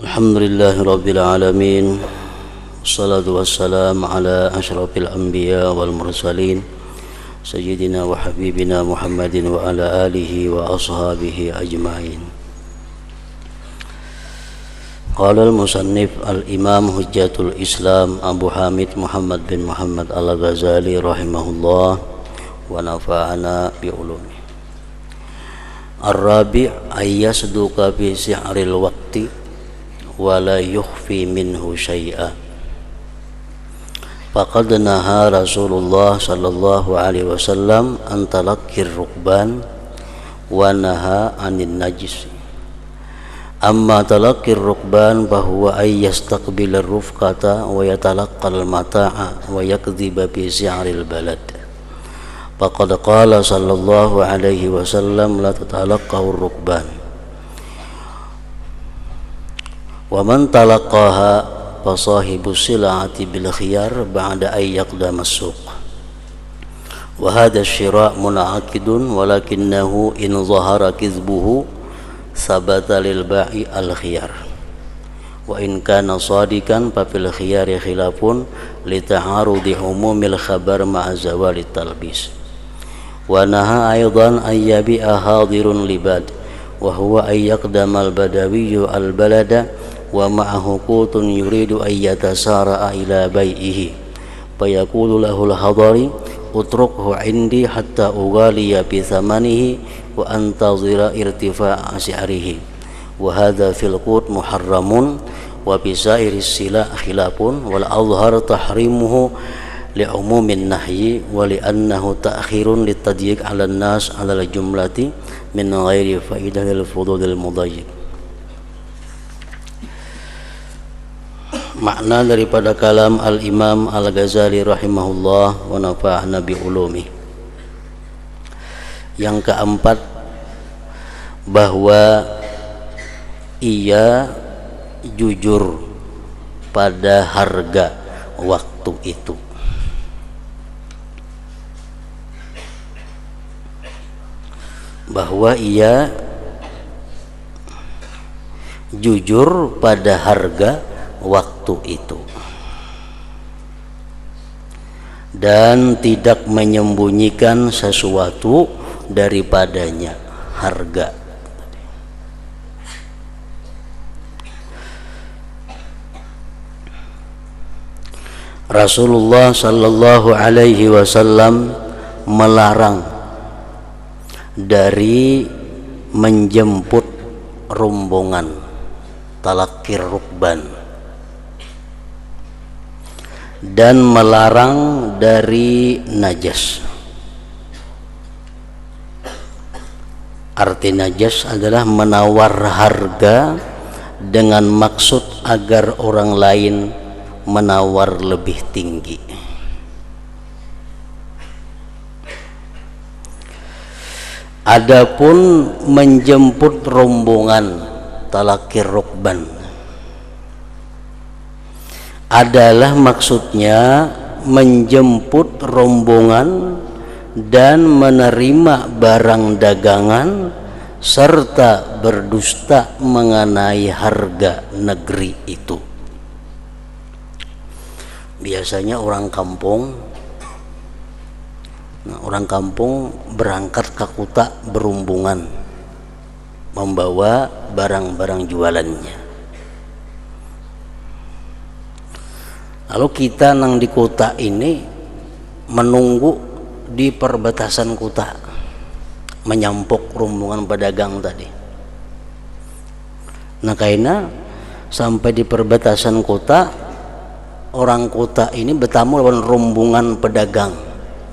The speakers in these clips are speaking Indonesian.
Alhamdulillahi Rabbil Alamin. Wassalatu wassalamu ala ashrafil anbiya wal mursalin Sayyidina wa habibina Muhammadin wa ala alihi wa ashabihi ajma'in. Qala al-musannif al-imam hujjatul islam Abu Hamid Muhammad bin Muhammad al-Ghazali rahimahullah wa nafa'ana bi'ulumi. Ar-rabi' ayyasduka bi si'ril waqti wala yukhfi minhu syai'a. Faqad naha Rasulullah sallallahu alaihi wasallam an talaqqir rukban wa naha anin najis. Amma talaqqir rukban bahwa ay yastaqbil ar-rufqata wa yatalaqqal mata'a wa yakdhiba bi si'ril balad. Faqad qala sallallahu alaihi wasallam la tatalaqahu ar-rukban. Wa man talaqaha fa sahibu sil'ati bil khiyar ba'da ay yaqdama as-suq. Wa hadha ash-shira' mun'aqidun walakinnahu in zahara kidhbuhu sabata lil ba'i al-khiyar. Wa in kana sadikan fa fil khiyari khilafun li ta'arudi umumil khabar ma'a zawali talbis. Wa naha aidan ay yabi'a hadirun libad wa huwa ay yaqdama al-badawiyyu al-balada wa ma'ahu qutun yuridu ay yatasara'a ila bai'ihi fa yaqulu lahu al-hadari utrukhu indi hatta ughaliya bi thamanihi wa antazira irtifa'a si'rihi wa hadha fil qut muharramun wa bi sa'iris sila khilafun wal azhar tahrimuhu li'umumin nahyi wa li'annahu ta'khirun litadyiq 'ala an-nas 'ala al-jumlati min ghairi fa'idatil fudulil mudayyiq. Makna daripada kalam al-Imam al-Ghazali rahimahullah wa nafa'ana bi ulumi. Yang keempat, bahwa ia jujur pada harga waktu itu. Bahwa ia jujur pada harga waktu itu dan tidak menyembunyikan sesuatu daripadanya harga. Rasulullah sallallahu alaihi wasallam melarang dari menjemput rombongan talaqqir rukban dan melarang dari najas. Arti najas adalah menawar harga dengan maksud agar orang lain menawar lebih tinggi. Adapun menjemput rombongan talaqqir rukban adalah maksudnya menjemput rombongan dan menerima barang dagangan serta berdusta mengenai harga negeri itu. Biasanya orang kampung berangkat ke kota berombongan membawa barang-barang jualannya. Lalu kita nang di kota ini menunggu di perbatasan kota menyampok rombongan pedagang tadi. Nah, karena sampai di perbatasan kota, orang kota ini bertamu lawan rombongan pedagang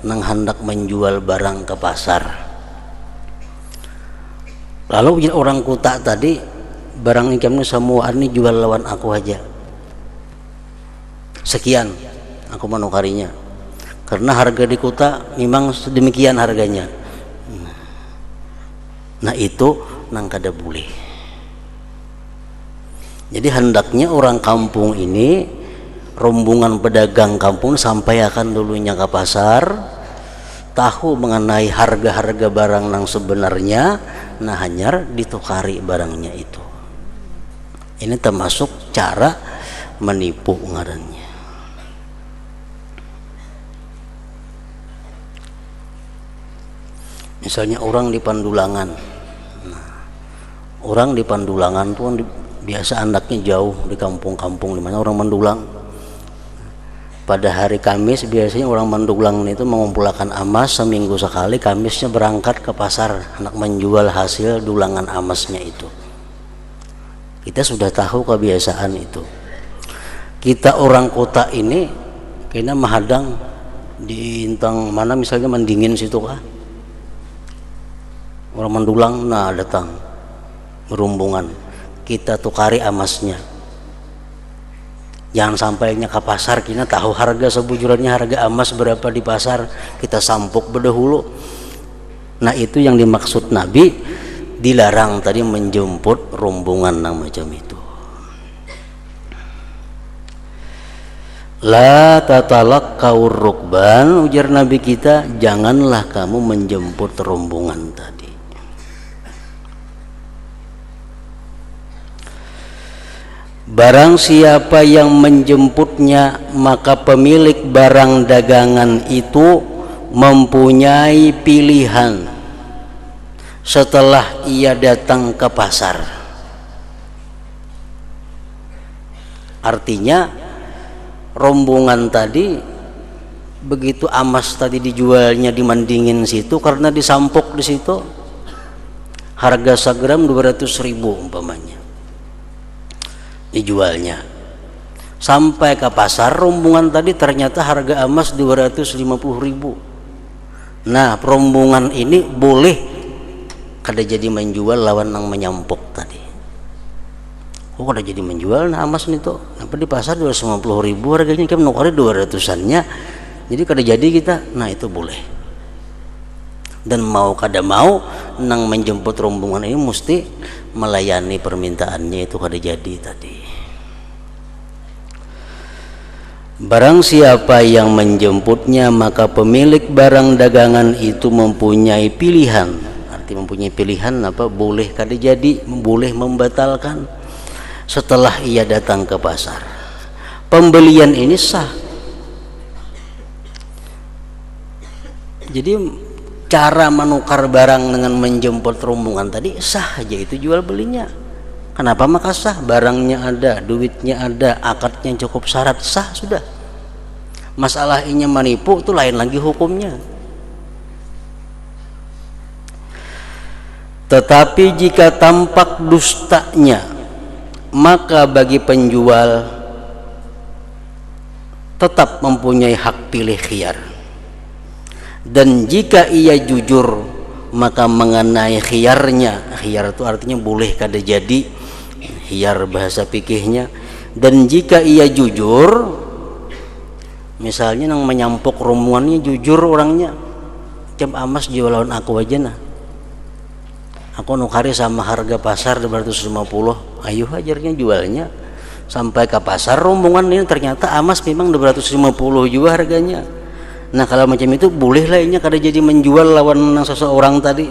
nang hendak menjual barang ke pasar. Lalu orang kota tadi, barang ini semua ini jual lawan aku aja. Sekian aku menukarinya karena harga di kota memang sedemikian harganya. Nah itu nang kada boleh. Jadi hendaknya orang kampung ini, rombongan pedagang kampung sampai akan dulunya ke pasar, tahu mengenai harga-harga barang nang sebenarnya, nah hanyar ditukari barangnya itu. Ini termasuk cara menipu ngarannya. Misalnya orang di Pandulangan. Nah, orang di Pandulangan pun biasa anaknya jauh di kampung-kampung di mana orang mendulang. Pada hari Kamis biasanya orang mendulang itu mengumpulkan amas seminggu sekali. Kamisnya berangkat ke pasar anak menjual hasil dulangan amasnya itu. Kita sudah tahu kebiasaan itu. Kita orang kota ini kena menghadang di intang mana misalnya Mendingin situ kah? Orang mendulang nah datang berumbungan. Kita tukari amasnya. Jangan sampainya ke pasar kita tahu harga sebujurannya harga emas berapa di pasar, kita sampuk berdahulu. Nah itu yang dimaksud Nabi, dilarang tadi menjemput rombongan yang macam itu. La tatalaqaur rukban, ujar Nabi kita, janganlah kamu menjemput rombongan tadi. Barang siapa yang menjemputnya, maka pemilik barang dagangan itu mempunyai pilihan setelah ia datang ke pasar. Artinya rombongan tadi begitu emas tadi dijualnya di Mendingin situ, karena disampuk di situ harga segram 200.000 umpamanya dijualnya, sampai ke pasar rombongan tadi ternyata harga emas 250.000. Nah rombongan ini boleh kada jadi menjual lawan yang menyampuk tadi. Oh kada jadi menjual nah emas itu apa di pasar 250.000 harganya, kan nukari 200-annya, jadi kada jadi kita. Nah itu boleh. Dan mau kada mau nang menjemput rombongan ini mesti melayani permintaannya, itu kada jadi tadi. Barang siapa yang menjemputnya, maka pemilik barang dagangan itu mempunyai pilihan. Arti mempunyai pilihan apa? Boleh kada jadi, boleh membatalkan setelah ia datang ke pasar. Pembelian ini sah. Jadi cara menukar barang dengan menjemput rombongan tadi sah aja, itu jual belinya. Kenapa? Maka sah, barangnya ada, duitnya ada, akadnya cukup syarat, sah sudah. Masalah ini menipu itu lain lagi hukumnya. Tetapi jika tampak dustanya, maka bagi penjual tetap mempunyai hak pilih khiyar. Dan jika ia jujur, maka mengenai khiyarnya, khiyar itu artinya boleh kada jadi, khiyar bahasa fikihnya. Dan jika ia jujur, misalnya nang menyampuk rombongannya jujur orangnya, jam amas jual lawan aku aja nah, aku nukari sama harga pasar 250, ayo hajarnya jualnya. Sampai ke pasar rombongan ini ternyata amas memang 250 juga harganya. Nah kalau macam itu boleh lainnya kada jadi menjual lawan seseorang tadi.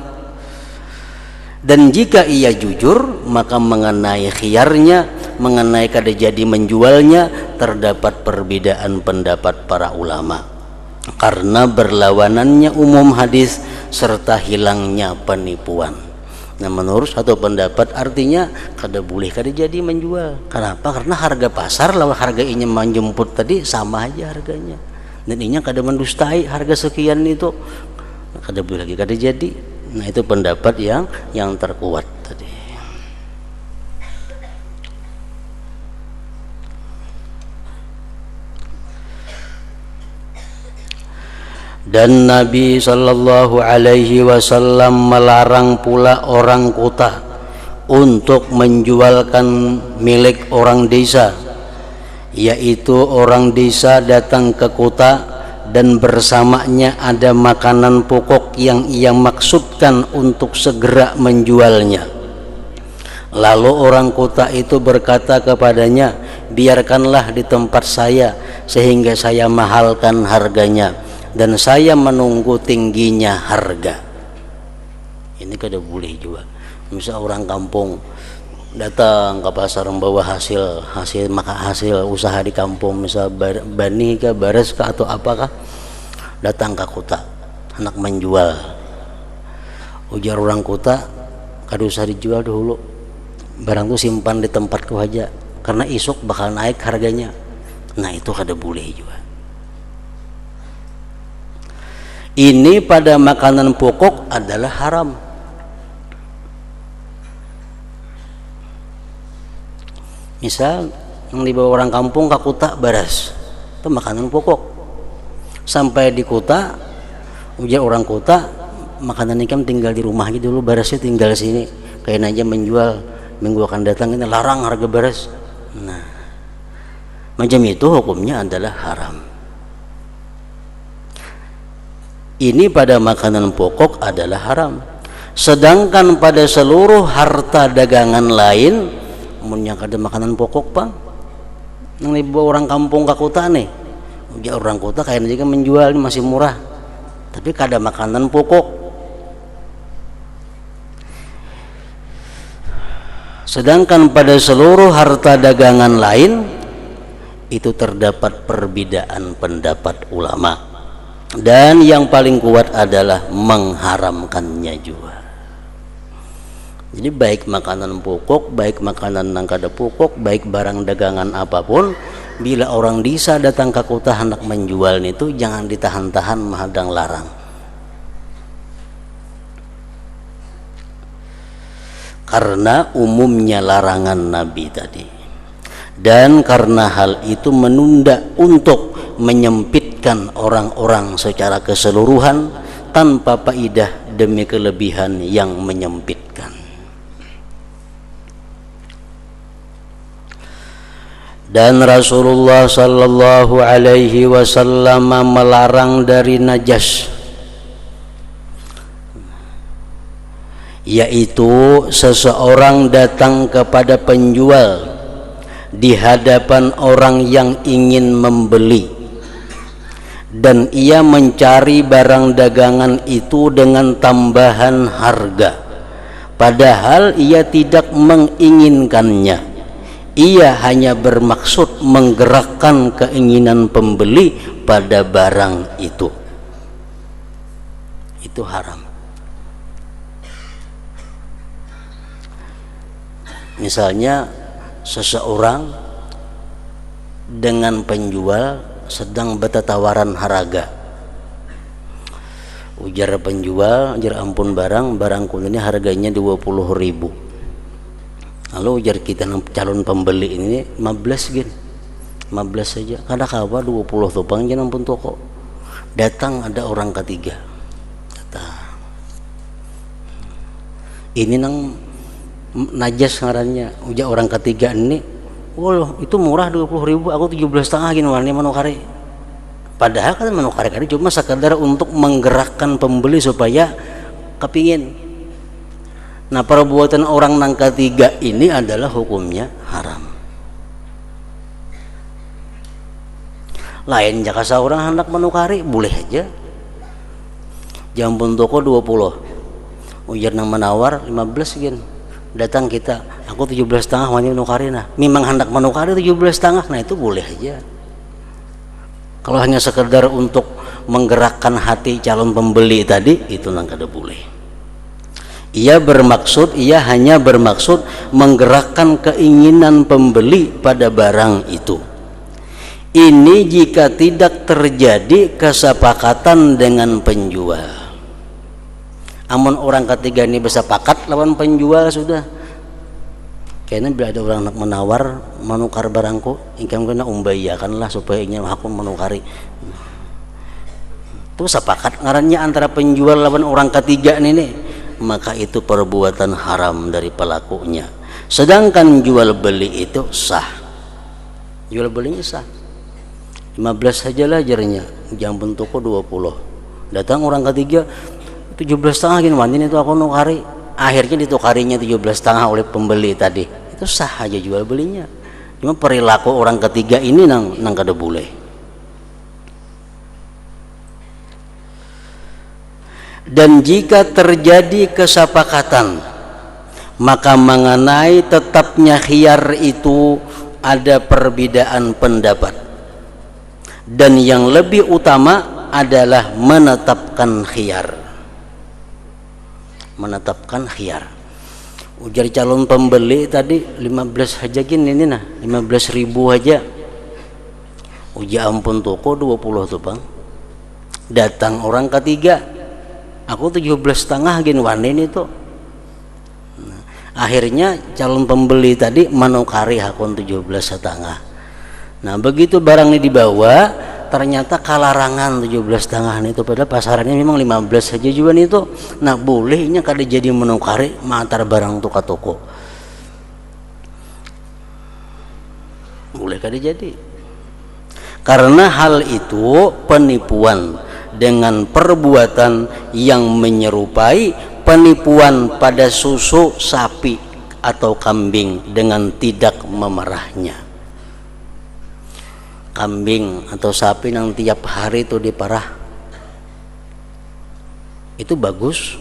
Dan jika ia jujur, maka mengenai khiyarnya, mengenai kada jadi menjualnya, terdapat perbedaan pendapat para ulama karena berlawanannya umum hadis serta hilangnya penipuan. Nah menurut satu pendapat artinya kada boleh kada jadi menjual. Kenapa? Karena harga pasar lawan harga ini menjemput tadi sama aja harganya. Dan ini kada mendustai harga sekian itu, kada boleh lagi kada jadi. Nah itu pendapat yang terkuat tadi. Dan Nabi sallallahu alaihi wasallam melarang pula orang kota untuk menjualkan milik orang desa, yaitu orang desa datang ke kota dan bersamanya ada makanan pokok yang ia maksudkan untuk segera menjualnya. Lalu orang kota itu berkata kepadanya, biarkanlah di tempat saya sehingga saya mahalkan harganya dan saya menunggu tingginya harga. Ini kada boleh juga. Misal orang kampung datang ke pasar membawa hasil usaha di kampung, misal bani kah, bares kah, atau apakah, datang ke kota hendak menjual. Ujar orang kota, kada usah dijual dulu, barang tuh simpan di tempatku aja karena isuk bakal naik harganya. Nah itu kada boleh juga. Ini pada makanan pokok adalah haram. Misal yang dibawa orang kampung ke kota baras, itu makanan pokok. Sampai di kota, ujar orang kota, makanan ini kan tinggal di rumah gitu dulu, barasnya tinggal sini. Kayak aja menjual minggu akan datang ini larang harga baras. Nah, macam itu hukumnya adalah haram. Ini pada makanan pokok adalah haram. Sedangkan pada seluruh harta dagangan lain, munnya kada makanan pokok bang, yang dibawa orang kampung ke kota nih, ujar orang kota kayaknya juga menjual ini masih murah, tapi kada makanan pokok. Sedangkan pada seluruh harta dagangan lain itu terdapat perbedaan pendapat ulama, dan yang paling kuat adalah mengharamkannya juga. Jadi baik makanan pokok, baik makanan yang kada pokok, baik barang dagangan apapun, bila orang desa datang ke kota hendak menjual itu jangan ditahan-tahan menghadang larang. Karena umumnya larangan Nabi tadi, dan karena hal itu menunda untuk menyempitkan orang-orang secara keseluruhan tanpa faedah demi kelebihan yang menyempitkan. Dan Rasulullah sallallahu alaihi wasallam melarang dari najas, yaitu seseorang datang kepada penjual di hadapan orang yang ingin membeli, dan ia mencari barang dagangan itu dengan tambahan harga, padahal ia tidak menginginkannya. Ia hanya bermaksud menggerakkan keinginan pembeli pada barang itu. Itu haram. Misalnya seseorang dengan penjual sedang bertawaran harga. Ujar penjual, ujar ampun barangku ini harganya 20.000. Lalu ujar kita calon pembeli ini 15 gin, 15 saja. Kada kawa 20 topang jangan ampun toko. Datang ada orang ketiga. Datang. Ini nang najas ngarannya. Ujar orang ketiga ini, "Oh, itu murah 20.000, aku 17,5 gin warnanya manukari." Padahal kan manukari cuma sekadar untuk menggerakkan pembeli supaya kepingin. Nah, perbuatan orang nang ketiga ini adalah hukumnya haram. Lain jaka seorang hendak menukari boleh aja. Jampun toko 20. Ujar nang menawar 15 gin. Datang kita, aku 17,5 wani menukari, nah. Memang hendak menukari 17,5, nah itu boleh aja. Kalau hanya sekedar untuk menggerakkan hati calon pembeli tadi, itu nang kada boleh. Ia hanya bermaksud menggerakkan keinginan pembeli pada barang itu. Ini jika tidak terjadi kesepakatan dengan penjual. Amun orang ketiga ini bersepakat lawan penjual sudah. Kayaknya bila ada orang nak menawar menukar barangku, ingkang kena umbayakanlah supaya ingin aku menukari. Itu sepakat ngarannya antara penjual lawan orang ketiga ini. Maka itu perbuatan haram dari pelakunya. Sedangkan jual beli itu sah. Jual belinya sah. 15 sajalah jarnya. Jampun toko 20. Datang orang ketiga 17,5 gini mantin itu aku nukari. Akhirnya ditukarinya 17,5 oleh pembeli tadi. Itu sah aja jual belinya. Cuma perilaku orang ketiga ini nang kada boleh. Dan jika terjadi kesepakatan Maka mengenai tetapnya khiyar itu ada perbedaan pendapat, dan yang lebih utama adalah menetapkan khiyar. Menetapkan khiyar. Ujar calon pembeli tadi 15 aja gini nah, 15.000 aja. Ujar ampun toko 20 tuh bang. Datang orang ketiga, aku 17,5 gini wanin itu. Nah, akhirnya calon pembeli tadi menukari hakun 17,5. Nah begitu barang ini dibawa, ternyata kalarangan 17,5 itu, padahal pasarannya memang 15 saja juga itu. Nah bolehnya kada jadi menukari mantar barang tuka toko, boleh kada jadi, karena hal itu penipuan dengan perbuatan yang menyerupai penipuan pada susu sapi atau kambing dengan tidak memerahnya. Kambing atau sapi yang tiap hari itu diparah, itu bagus,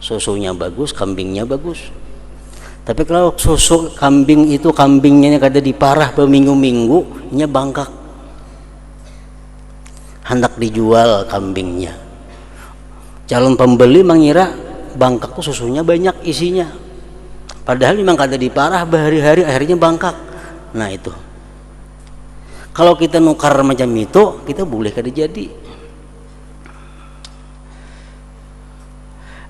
susunya bagus, kambingnya bagus. Tapi kalau susu kambing itu kambingnya kada diparah berminggu-minggu, nya bangkak, hendak dijual kambingnya. Calon pembeli mengira bangkak tuh susunya banyak isinya, padahal memang kada diparah berhari-hari, akhirnya bangkak. Nah itu kalau kita nukar macam itu, kita boleh kada jadi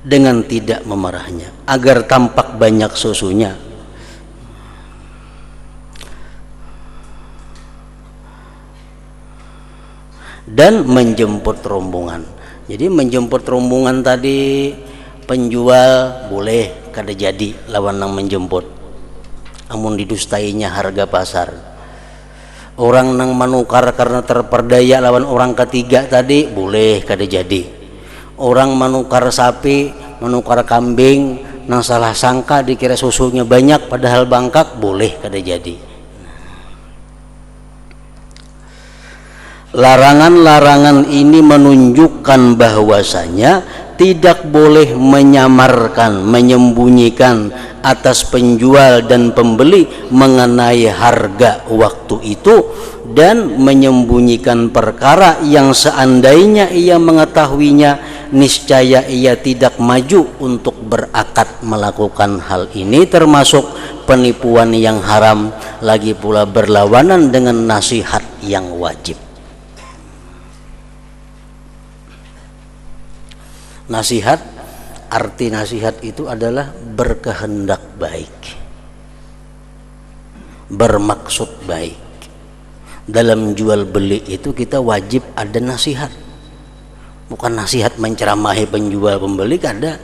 dengan tidak memarahnya agar tampak banyak susunya. Dan menjemput rombongan. Jadi menjemput rombongan tadi penjual boleh kada jadi lawan nang menjemput, amun didustainya harga pasar. Orang nang menukar karena terperdaya lawan orang ketiga tadi boleh kada jadi. Orang menukar sapi, menukar kambing nang salah sangka dikira susunya banyak padahal bangkak, boleh kada jadi. Larangan-larangan ini menunjukkan bahwasanya tidak boleh menyamarkan, menyembunyikan atas penjual dan pembeli mengenai harga waktu itu, dan menyembunyikan perkara yang seandainya ia mengetahuinya niscaya ia tidak maju untuk berakad melakukan hal ini, termasuk penipuan yang haram, lagi pula berlawanan dengan nasihat yang wajib. Nasihat, arti nasihat itu adalah berkehendak baik, bermaksud baik. Dalam jual beli itu kita wajib ada nasihat, bukan nasihat menceramahi penjual pembeli, kada.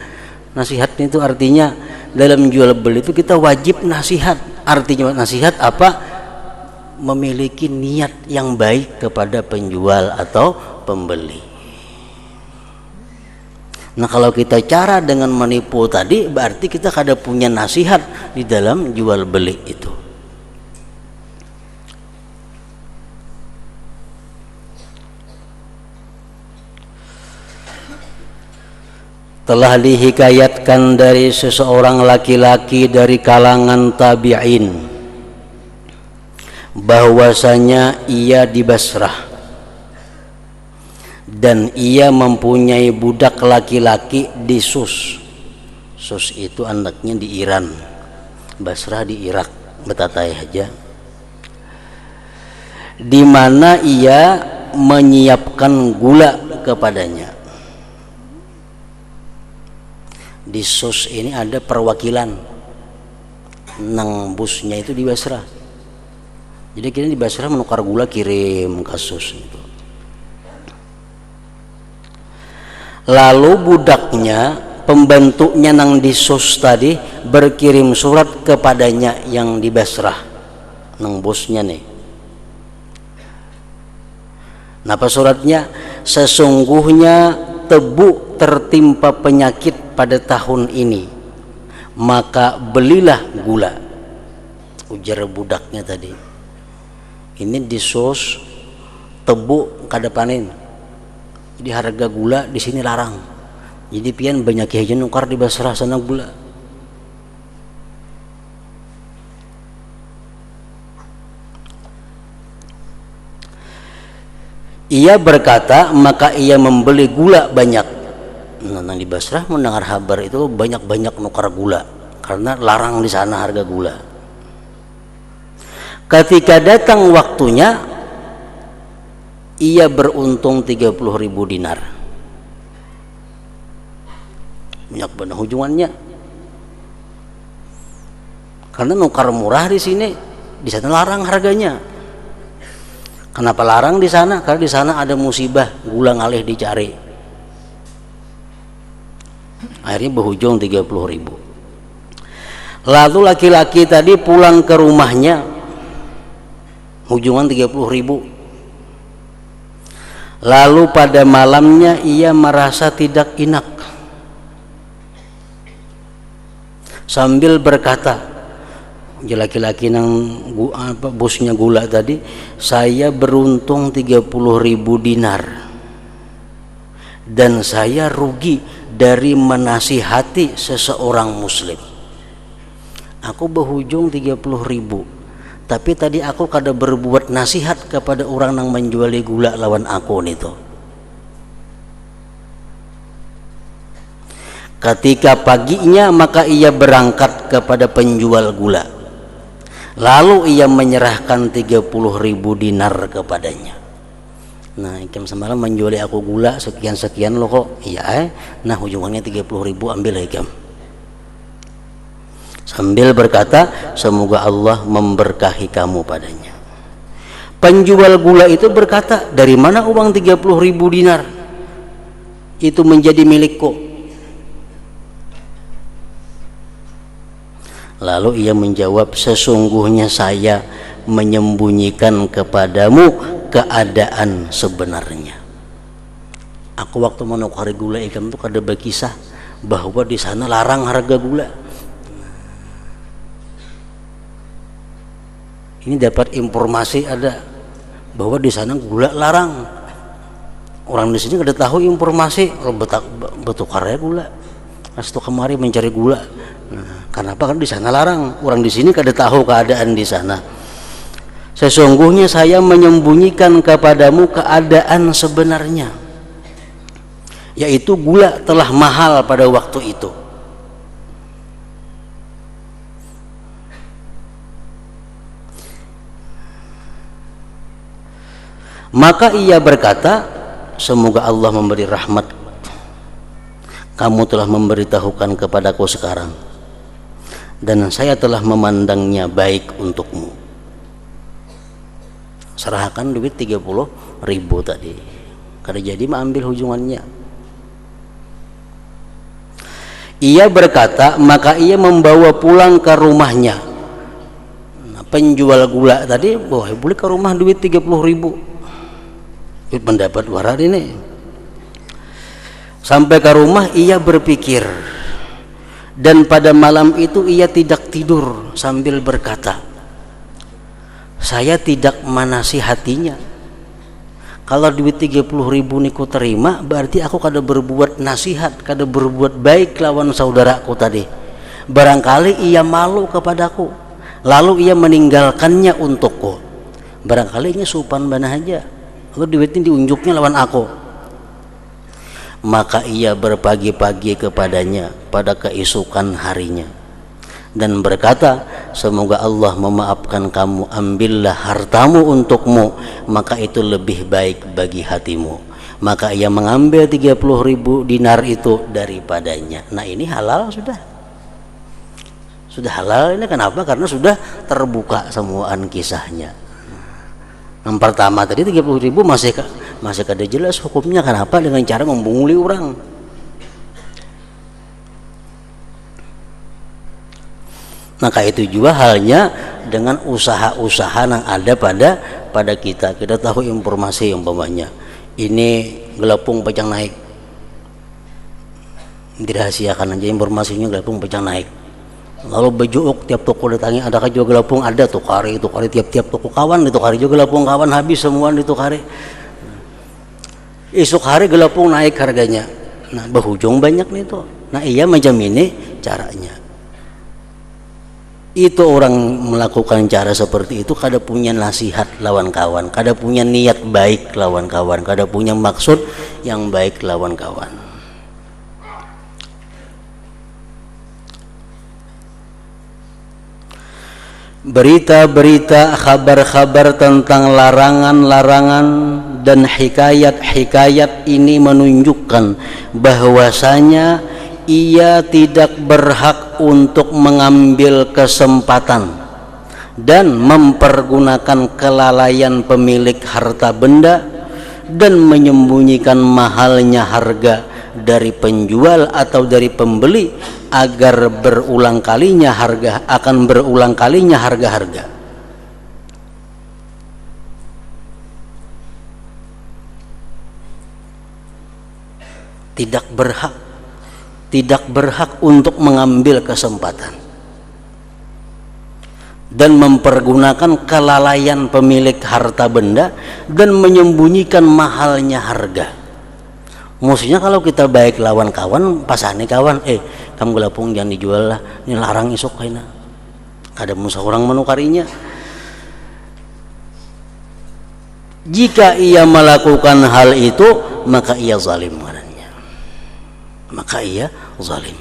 Nasihat itu artinya dalam jual beli itu kita wajib nasihat. Artinya nasihat apa? Memiliki niat yang baik kepada penjual atau pembeli. Nah kalau kita cara dengan menipu tadi, berarti kita kada punya nasihat di dalam jual beli itu. Telah dihikayatkan dari seseorang laki-laki dari kalangan tabi'in bahwasanya ia di Basrah dan ia mempunyai budak laki-laki di Sus. Sus itu anaknya di Iran, Basrah di Irak, betatai aja, di mana ia menyiapkan gula kepadanya. Di Sus ini ada perwakilan, nang busnya itu di Basrah. Jadi kita di Basrah menukar gula kirim ke Sus itu. Lalu budaknya, pembantunya nang di Sus tadi berkirim surat kepadanya yang di Basrah, nang bosnya nih. Napa suratnya? Sesungguhnya tebu tertimpa penyakit pada tahun ini, maka belilah gula. Ujar budaknya tadi. Ini di Sus tebu kada panen. Jadi harga gula di sini larang. Jadi pian banyak aja nukar di Basrah sana gula. Ia berkata, maka ia membeli gula banyak. Nah, di Basrah mendengar kabar itu banyak-banyak nukar gula karena larang di sana harga gula. Ketika datang waktunya, ia beruntung 30.000 dinar. Banyak benar hujungannya. Karena nukar murah di sini, di sana larang harganya. Kenapa larang di sana? Karena di sana ada musibah, gula ngalih dicari. Akhirnya berujung 30.000. Lalu laki-laki tadi pulang ke rumahnya, hujungan 30.000. Lalu pada malamnya ia merasa tidak enak, sambil berkata, laki-laki nang bosnya gula tadi, saya beruntung 30.000 dinar dan saya rugi dari menasihati seseorang muslim. Aku berujung 30.000, tapi tadi aku kada berbuat nasihat kepada orang yang menjuali gula lawan aku nito. Ketika paginya maka ia berangkat kepada penjual gula, lalu ia menyerahkan 30.000 dinar kepadanya. Nah, ikam semalam menjuali aku gula sekian-sekian lo kok. Iya, nah ujungannya 30.000, ambil ikam. Sambil berkata, semoga Allah memberkahi kamu padanya. Penjual gula itu berkata, dari mana uang 30.000 dinar itu menjadi milikku? Lalu ia menjawab, sesungguhnya saya menyembunyikan kepadamu keadaan sebenarnya. Aku waktu menukar gula ikam itu kada berkisah bahwa di sana larang harga gula. Ini dapat informasi ada bahwa di sana gula larang. Orang di sini kada tahu informasi, bertukar ya gula. Astu kemari mencari gula. Nah, kenapa? Kan di sana larang. Orang di sini kada tahu keadaan di sana. Sesungguhnya saya menyembunyikan kepadamu keadaan sebenarnya, yaitu gula telah mahal pada waktu itu. Maka ia berkata, semoga Allah memberi rahmat, kamu telah memberitahukan kepadaku sekarang, dan saya telah memandangnya baik untukmu. Serahkan duit 30.000 tadi, kada jadi mengambil hujungannya. Ia berkata, maka ia membawa pulang ke rumahnya. Nah, penjual gula tadi, wah boleh ke rumah duit 30.000. Pendapat warar ini. Sampai ke rumah ia berpikir, dan pada malam itu ia tidak tidur sambil berkata, saya tidak menasihatinya. Kalau duit 30.000 niku terima, berarti aku kada berbuat nasihat, kada berbuat baik lawan saudaraku tadi. Barangkali ia malu kepadaku, lalu ia meninggalkannya untukku. Barangkali ini supan bana aja, lalu duitnya diunjuknya lawan aku. Maka ia berpagi-pagi kepadanya pada keesokan harinya dan berkata, semoga Allah memaafkan kamu, ambillah hartamu untukmu, maka itu lebih baik bagi hatimu. Maka ia mengambil 30.000 dinar itu daripadanya. Nah, ini halal sudah halal ini. Kenapa? Karena sudah terbuka semuaan kisahnya. Yang pertama tadi 30.000 masih kada jelas hukumnya. Kenapa? Dengan cara membunguli orang. Maka itu juga halnya dengan usaha-usaha yang ada pada kita. Kita tahu informasi umpamanya ini gelapung pecang naik, dirahasiakan aja informasinya, gelapung pecang naik. Lalu bejuuk tiap toko datangi, adakah juga gelapung? Ada, tukari tiap-tiap toko kawan, ditukari juga gelapung kawan, habis semua ditukari. Esok hari gelapung naik harganya. Nah, berhujung banyak nih tuh. Nah, ia macam ini caranya. Itu orang melakukan cara seperti itu kada punya nasihat lawan kawan, kada punya niat baik lawan kawan, kada punya maksud yang baik lawan kawan. Berita-berita, kabar-kabar tentang larangan-larangan dan hikayat-hikayat ini menunjukkan bahwasanya ia tidak berhak untuk mengambil kesempatan dan mempergunakan kelalaian pemilik harta benda dan menyembunyikan mahalnya harga dari penjual atau dari pembeli agar berulang kalinya harga-harga. Tidak berhak untuk mengambil kesempatan dan mempergunakan kelalaian pemilik harta benda dan menyembunyikan mahalnya harga. Maksudnya kalau kita baik lawan kawan, pasane kawan, kamu gelapung jangan dijual lah, ini larang isok kayaknya, ada musuh orang menukarinya. Jika ia melakukan hal itu, maka ia zalim, maka ia zalim,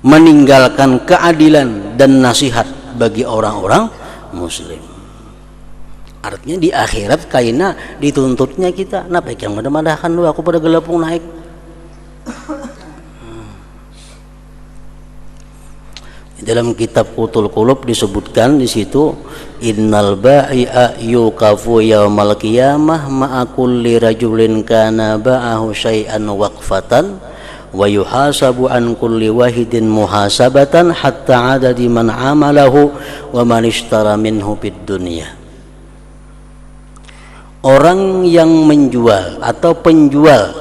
meninggalkan keadilan dan nasihat bagi orang-orang muslim. Artinya di akhirat kaina dituntutnya kita, napa yang madah-madahkan lu aku pada gelapung naik. Dalam kitab Qutul Qulub disebutkan di situ, innal ba'i'a yuqafu yaumal qiyamah ma'a kulli rajulin kana ba'ahu syai'an waqfatan wa yuhasabu an kulli wahidin muhasabatan hatta adadi man amalahu wa man ishtara minhu bid dunya. Orang yang menjual atau penjual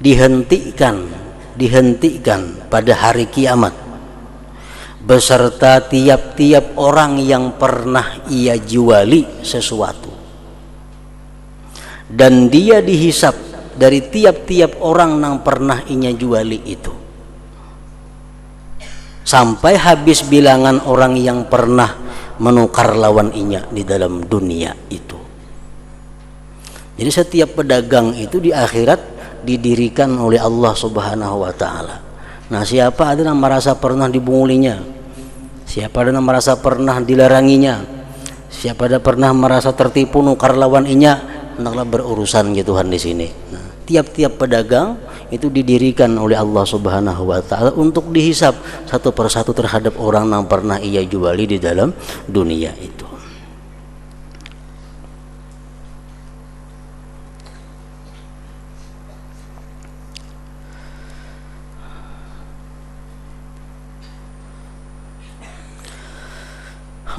dihentikan pada hari kiamat beserta tiap-tiap orang yang pernah ia juali sesuatu, dan dia dihisap dari tiap-tiap orang yang pernah inya juali itu sampai habis bilangan orang yang pernah menukar lawan inya di dalam dunia itu. Jadi setiap pedagang itu di akhirat didirikan oleh Allah Subhanahu wa taala. Nah, siapa ada yang merasa pernah dibungulinya, siapa ada yang merasa pernah dilaranginya, siapa ada pernah merasa tertipu nukar lawan inya, hendaklah berurusan gitu Tuhan di sini. Nah, tiap-tiap pedagang itu didirikan oleh Allah Subhanahu wa taala untuk dihisap satu persatu terhadap orang yang pernah ia juali di dalam dunia itu.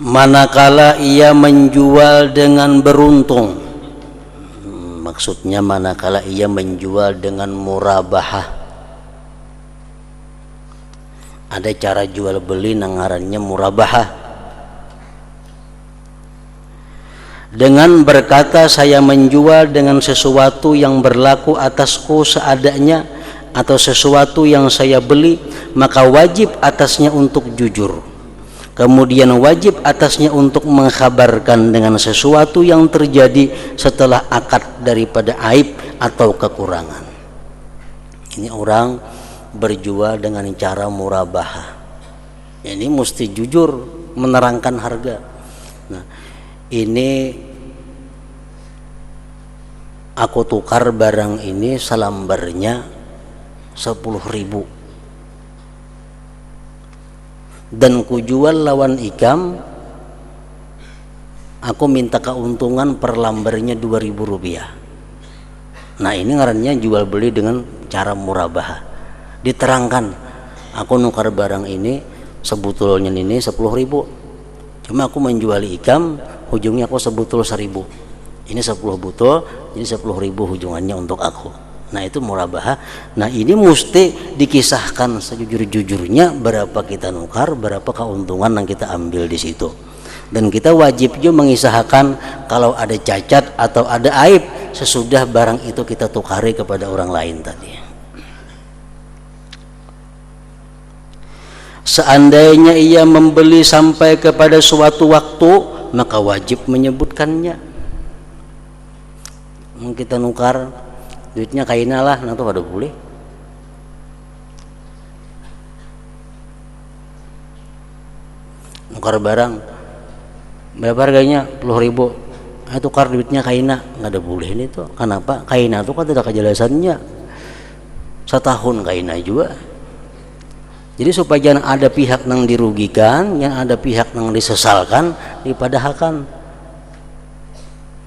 Manakala ia menjual dengan beruntung, maksudnya manakala ia menjual dengan murabahah. Ada cara jual beli nangarannya murabahah. Dengan berkata saya menjual dengan sesuatu yang berlaku atasku seadanya atau sesuatu yang saya beli, maka wajib atasnya untuk jujur. Kemudian wajib atasnya untuk mengkhabarkan dengan sesuatu yang terjadi setelah akad daripada aib atau kekurangan. Ini orang berjual dengan cara murabahah. Ini mesti jujur menerangkan harga. Nah, ini aku tukar barang ini selambarnya 10.000 dan kujual lawan ikam, aku minta keuntungan per lambarnya 2.000 rupiah. Nah, ini ngarannya jual beli dengan cara murabahah. Diterangkan, aku nukar barang ini sebetulnya ini 10.000, cuma aku menjual ikam ujungnya aku sebutul 1.000. Ini 10 butul, jadi 10.000 ujungannya untuk aku. Nah, itu murabahah. Nah, ini mesti dikisahkan sejujur-jujurnya berapa kita nukar, berapa keuntungan yang kita ambil di situ. Dan kita wajib juga mengisahkan kalau ada cacat atau ada aib sesudah barang itu kita tukari kepada orang lain tadi. Seandainya ia membeli sampai kepada suatu waktu, maka wajib menyebutkannya. Kita nukar duitnya kaina lah, nah tuh pada boleh. Nukar barang berapa harganya? 10.000. Tukar duitnya kaina, nggak ada boleh ini tuh. Kenapa? Kaina tuh kan tidak kejelasannya. Setahun kaina juga. Jadi supaya jangan ada pihak yang dirugikan, yang ada pihak yang disesalkan, dipadahakan.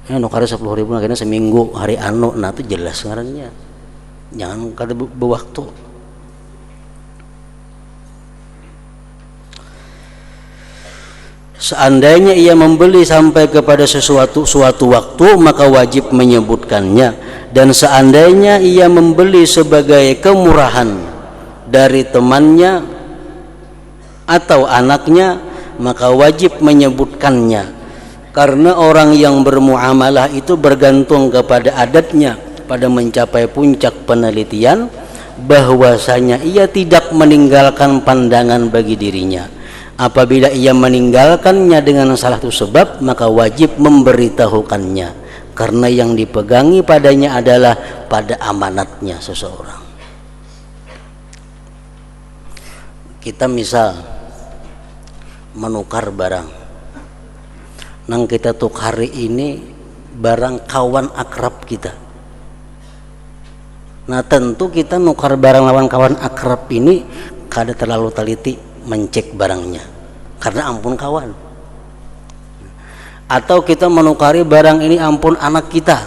Ya nukar 10.000 akhirnya seminggu hari anu, nah itu jelas ngarannya. Jangan kada bewaktu. Seandainya ia membeli sampai kepada suatu waktu, maka wajib menyebutkannya. Dan seandainya ia membeli sebagai kemurahan dari temannya atau anaknya, maka wajib menyebutkannya. Karena orang yang bermuamalah itu bergantung kepada adatnya. Pada mencapai puncak penelitian, bahwasanya ia tidak meninggalkan pandangan bagi dirinya. Apabila ia meninggalkannya dengan salah satu sebab, maka wajib memberitahukannya, karena yang dipegangi padanya adalah pada amanatnya seseorang. Kita misal menukar barang, nang kita tukari ini barang kawan akrab kita. Nah tentu kita nukar barang lawan kawan akrab ini kada terlalu teliti mencek barangnya, karena ampun kawan. Atau kita menukari barang ini ampun anak kita,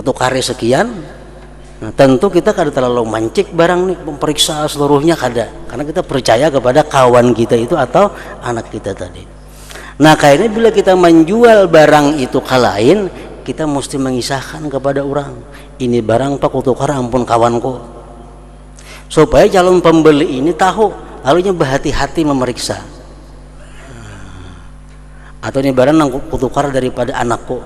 tukari sekian. Nah, tentu kita kada terlalu mencek barang nih, memeriksa seluruhnya kada, karena kita percaya kepada kawan kita itu atau anak kita tadi. Nah kayaknya bila kita menjual barang itu ke lain, kita mesti mengisahkan kepada orang, ini barang pak kutukar ampun kawanku, supaya calon pembeli ini tahu, lalunya berhati-hati memeriksa. Atau ini barang yang kutukar daripada anakku.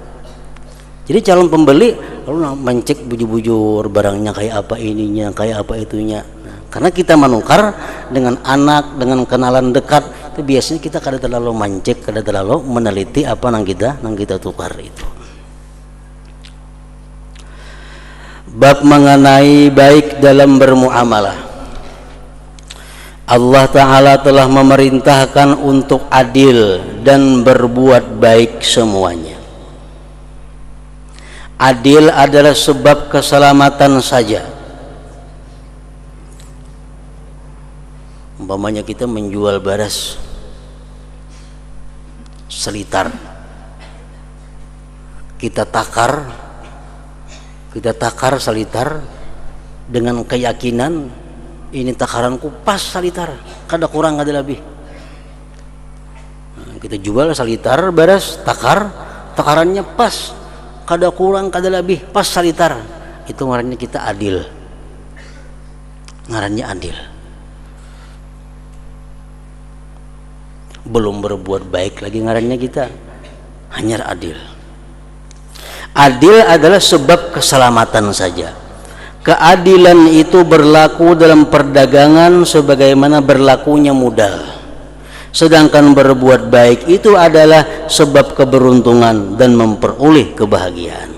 Jadi calon pembeli lalu mencek bujur-bujur barangnya kayak apa ininya, kayak apa itunya. Karena kita menukar dengan anak, dengan kenalan dekat, itu biasanya kita kada terlalu mencek, kada terlalu meneliti apa yang kita tukar itu. Bab mengenai baik dalam bermuamalah. Allah Ta'ala telah memerintahkan untuk adil dan berbuat baik semuanya. Adil adalah sebab keselamatan saja. Umpamanya kita menjual beras selitar, kita takar selitar dengan keyakinan ini takaranku pas selitar, kada kurang kada lebih. Nah, kita jual selitar beras takarannya pas, kada kurang kada lebih, pas selitar. Itu ngarannya kita adil. Ngarannya adil. Belum berbuat baik lagi ngarannya kita, hanya adil. Adil adalah sebab keselamatan saja. Keadilan itu berlaku dalam perdagangan sebagaimana berlakunya modal. Sedangkan berbuat baik itu adalah sebab keberuntungan dan memperoleh kebahagiaan.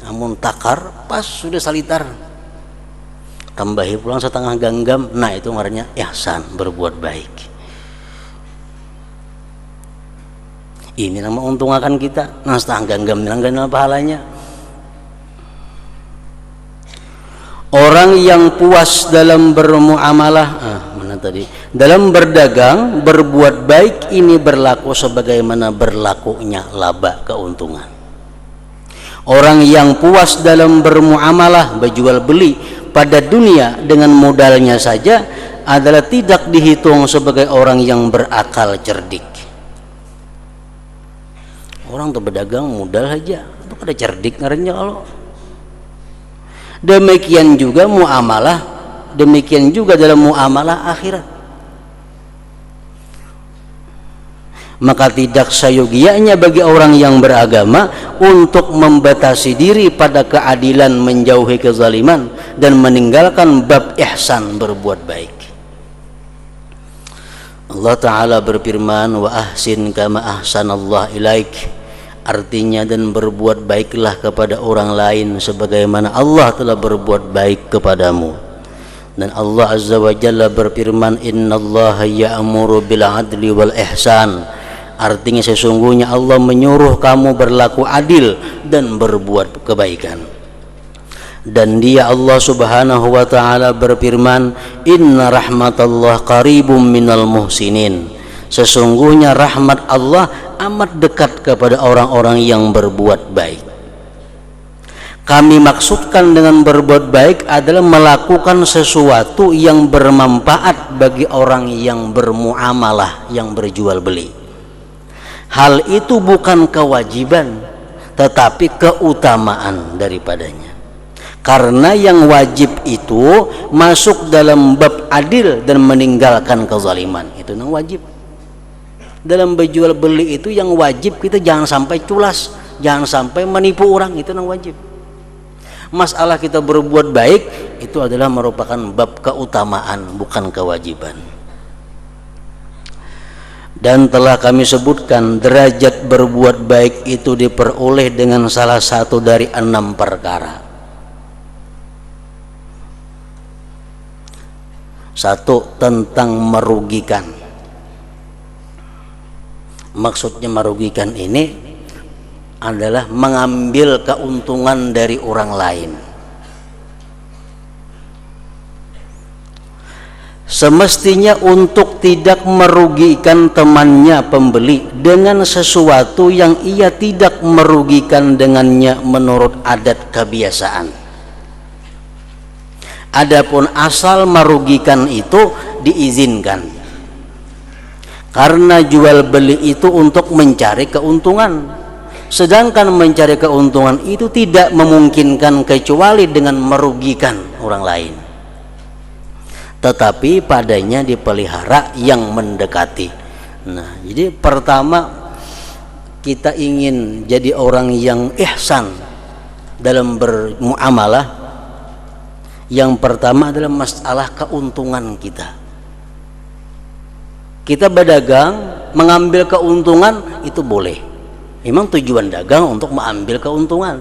Namun takar pas sudah salitar, tambahi pulang setengah genggam, nah itu ngarannya ihsan, berbuat baik. Ini nama untungakan kita, nah setengah genggam nilanggan pahalanya. Orang yang puas dalam bermuamalah, dalam berdagang, berbuat baik ini berlaku sebagaimana berlakunya laba, keuntungan. Orang yang puas dalam bermuamalah, berjual beli pada dunia dengan modalnya saja adalah tidak dihitung sebagai orang yang berakal cerdik. Orang tuh berdagang modal saja, itu kada cerdik ngarannya kalau. Demikian juga muamalah, demikian juga dalam muamalah akhirat. Maka tidak sayogianya bagi orang yang beragama untuk membatasi diri pada keadilan, menjauhi kezaliman, dan meninggalkan bab ihsan, berbuat baik. Allah Ta'ala berfirman, wa ahsin kama ahsanallah ilaik. Artinya, dan berbuat baiklah kepada orang lain sebagaimana Allah telah berbuat baik kepadamu. Dan Allah Azza wa Jalla berfirman, innallaha ya'muru bil adli wal ihsan. Artinya sesungguhnya Allah menyuruh kamu berlaku adil dan berbuat kebaikan. Dan Dia Allah Subhanahu wa Ta'ala berfirman, inna rahmatallah qaribum minal muhsinin. Sesungguhnya rahmat Allah amat dekat kepada orang-orang yang berbuat baik. Kami maksudkan dengan berbuat baik adalah melakukan sesuatu yang bermanfaat bagi orang yang bermuamalah, yang berjual beli. Hal itu bukan kewajiban, tetapi keutamaan daripadanya. Karena yang wajib itu masuk dalam bab adil dan meninggalkan kezaliman. Itu yang wajib. Dalam berjual beli itu yang wajib kita jangan sampai culas, jangan sampai menipu orang, itu yang wajib. Masalah kita berbuat baik itu adalah merupakan bab keutamaan, bukan kewajiban. Dan telah kami sebutkan derajat berbuat baik itu diperoleh dengan salah satu dari 6 perkara. 1. Tentang merugikan. Maksudnya merugikan ini adalah mengambil keuntungan dari orang lain. Semestinya untuk tidak merugikan temannya pembeli dengan sesuatu yang ia tidak merugikan dengannya menurut adat kebiasaan. Adapun asal merugikan itu diizinkan, karena jual beli itu untuk mencari keuntungan, sedangkan mencari keuntungan itu tidak memungkinkan kecuali dengan merugikan orang lain. Tetapi padanya dipelihara yang mendekati. Nah, jadi pertama kita ingin jadi orang yang ihsan dalam bermuamalah. Yang pertama adalah masalah keuntungan kita. Kita berdagang, mengambil keuntungan itu boleh. Memang tujuan dagang untuk mengambil keuntungan.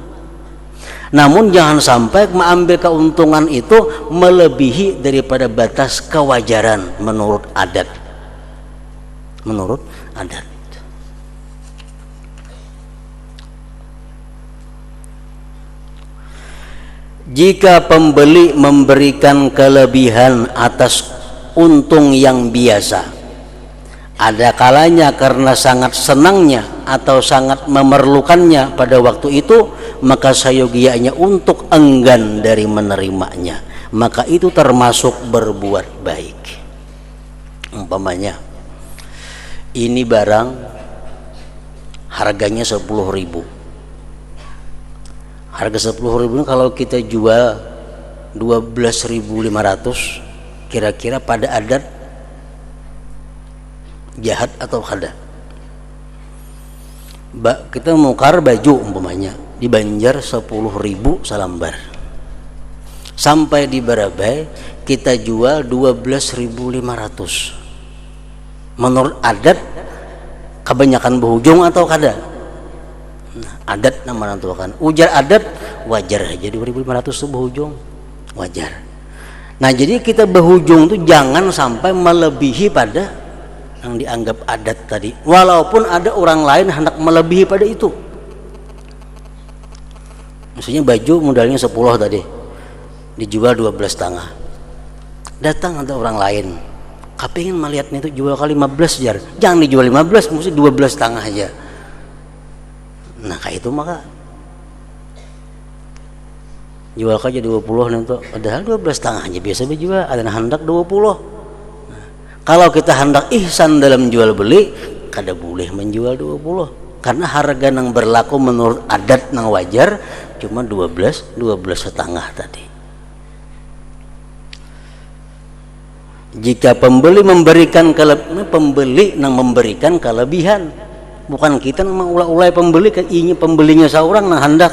Namun jangan sampai mengambil keuntungan itu melebihi daripada batas kewajaran menurut adat. Menurut adat. Jika pembeli memberikan kelebihan atas untung yang biasa, ada kalanya karena sangat senangnya atau sangat memerlukannya pada waktu itu, maka sayogianya untuk enggan dari menerimanya. Maka itu termasuk berbuat baik. Umpamanya, ini barang harganya 10.000. Harga 10.000 kalau kita jual 12.500, kira-kira pada adat jahat atau kada? Kita mukar baju umpamanya di Banjar 10.000 salambar, sampai di Barabai kita jual 12.500. Menurut adat kebanyakan berhujung atau kada? Adat nama menentukan. Ujar adat wajar aja 2.500 itu berhujung, wajar. Nah, jadi kita berhujung itu jangan sampai melebihi pada yang dianggap adat tadi, walaupun ada orang lain hendak melebihi pada itu. Maksudnya baju modalnya 10 tadi dijual 12,5. Datang ada orang lain kepingin melihatnya itu jual kali 15 jar, jangan dijual 15, mesti 12,5 aja. Nah, kayak itu maka jual aja 20 nanti, padahal 12,5 aja biasa dijual, ada hendak 20. Nah, kalau kita hendak ihsan dalam jual beli, kada boleh menjual 20, karena harga yang berlaku menurut adat yang wajar cuma 12,5 tadi. Jika pembeli memberikan pembeli nang memberikan kelebihan, bukan kita nang ulah-ulai pembeli kan ini pembelinya seorang nang hendak.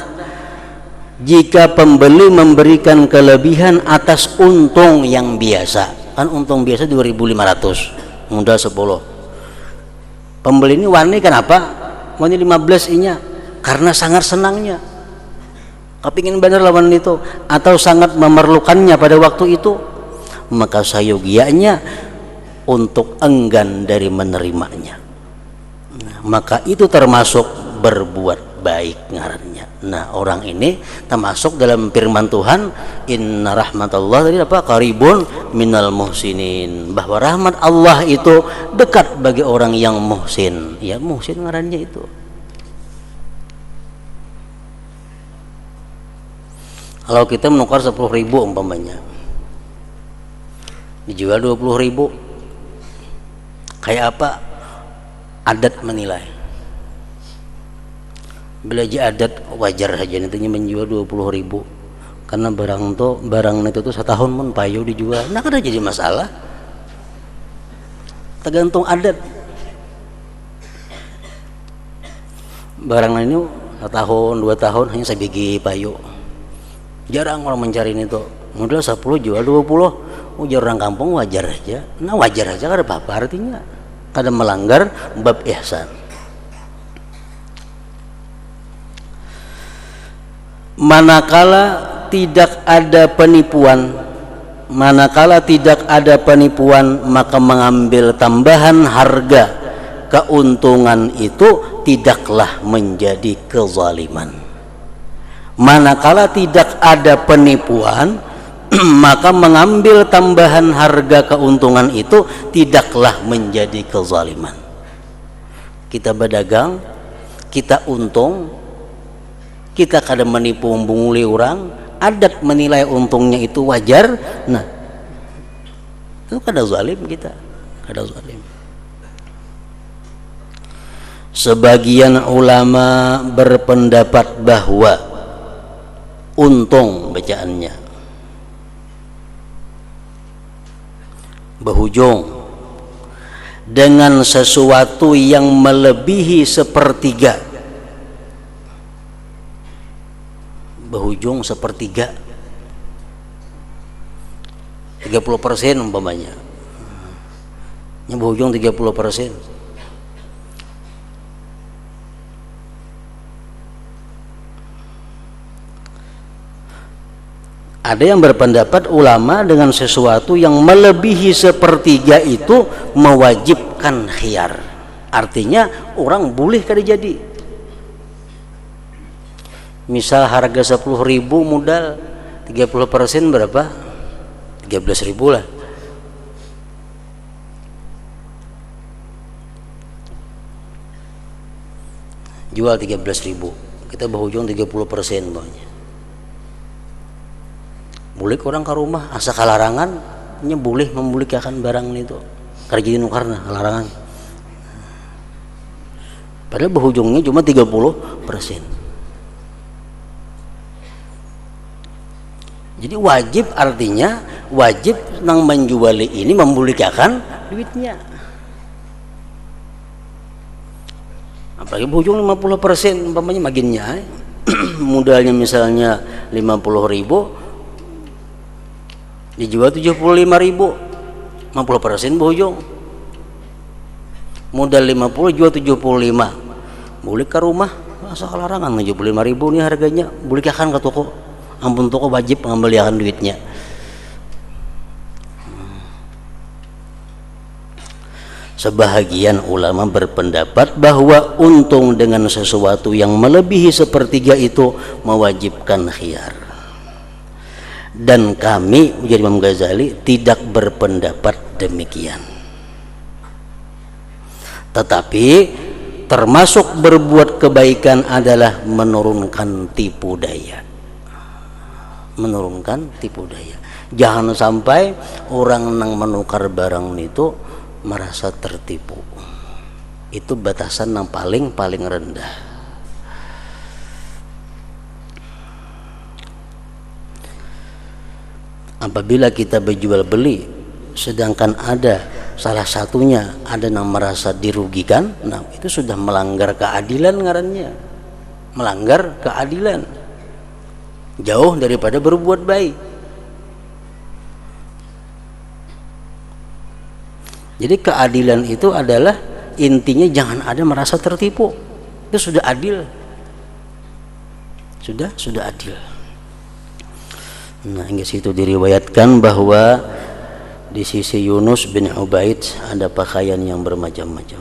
Jika pembeli memberikan kelebihan atas untung yang biasa, kan untung biasa 2.500, modal 10. Pembeli ini wani kenapa? Wani 15 inya karena sangat senangnya, kepingin bener lawan itu atau sangat memerlukannya pada waktu itu, maka sayogianya untuk enggan dari menerimanya. Maka itu termasuk berbuat baik ngarannya. Nah, orang ini termasuk dalam firman Tuhan, inna rahmatullah tadi apa? Qaribun minal muhsinin, bahwa rahmat Allah itu dekat bagi orang yang muhsin. Ya, muhsin ngarannya itu. Kalau kita menukar 10.000 umpamanya, dijual 20.000, kayak apa? Adat menilai. Belajar adat wajar saja nantinya menjual 20.000, karena barang itu tuh setahun pun payu dijual. Nah, kan jadi masalah. Tergantung adat. Barang ini setahun 2 tahun hanya sebiji payu. Jarang orang mencari itu. Modal 10 jual 20. Ujar orang kampung wajar aja. Nah, wajar aja kada apa-apa artinya. Kada melanggar bab ihsan. Manakala tidak ada penipuan, maka mengambil tambahan harga keuntungan itu tidaklah menjadi kezaliman. Manakala tidak ada penipuan, maka mengambil tambahan harga keuntungan itu tidaklah menjadi kezaliman. Kita berdagang, kita untung, kita kadang menipu membunguli orang, adat menilai untungnya itu wajar. Nah, itu kada zalim kita, kada zalim. Sebagian ulama berpendapat bahwa untung bacaannya berhujung dengan sesuatu yang melebihi sepertiga, berhujung sepertiga 30% umpamanya, yang berhujung 30%. Ada yang berpendapat ulama dengan sesuatu yang melebihi sepertiga itu mewajibkan khiyar. Artinya orang boleh kada jadi. Misal harga 10.000 modal 30% berapa? 13.000 lah. Jual 13.000, kita berhujung 30% bawahnya. Boleh orang ke rumah asa kalarangan nya boleh membulikan barang itu karena jadi nukarna larangan, padahal berhujungnya cuma 30%. Jadi wajib, artinya wajib nang menjual ini membulikan duitnya, apalagi berhujung 50% umpamanya maginnya. Modalnya misalnya 50.000 dijual 75.000, 50% berhujung. Modal 50 jual 75, boleh ke rumah asal larangan 75.000 nih harganya, boleh ke toko, ampun toko wajib pengembalian duitnya. Sebahagian ulama berpendapat bahwa untung dengan sesuatu yang melebihi sepertiga itu mewajibkan khiyar. Dan kami, ujar Imam Ghazali, tidak berpendapat demikian. Tetapi termasuk berbuat kebaikan adalah menurunkan tipu daya. Menurunkan tipu daya. Jangan sampai orang yang menukar barang itu merasa tertipu. Itu batasan yang paling rendah. Apabila kita berjual beli sedangkan ada salah satunya ada yang merasa dirugikan, nah itu sudah melanggar keadilan ngarannya, melanggar keadilan, jauh daripada berbuat baik. Jadi keadilan itu adalah intinya jangan ada merasa tertipu, itu sudah adil, sudah adil. Nah, hingga situ diriwayatkan bahwa di sisi Yunus bin Ubaid ada pakaian yang bermacam-macam.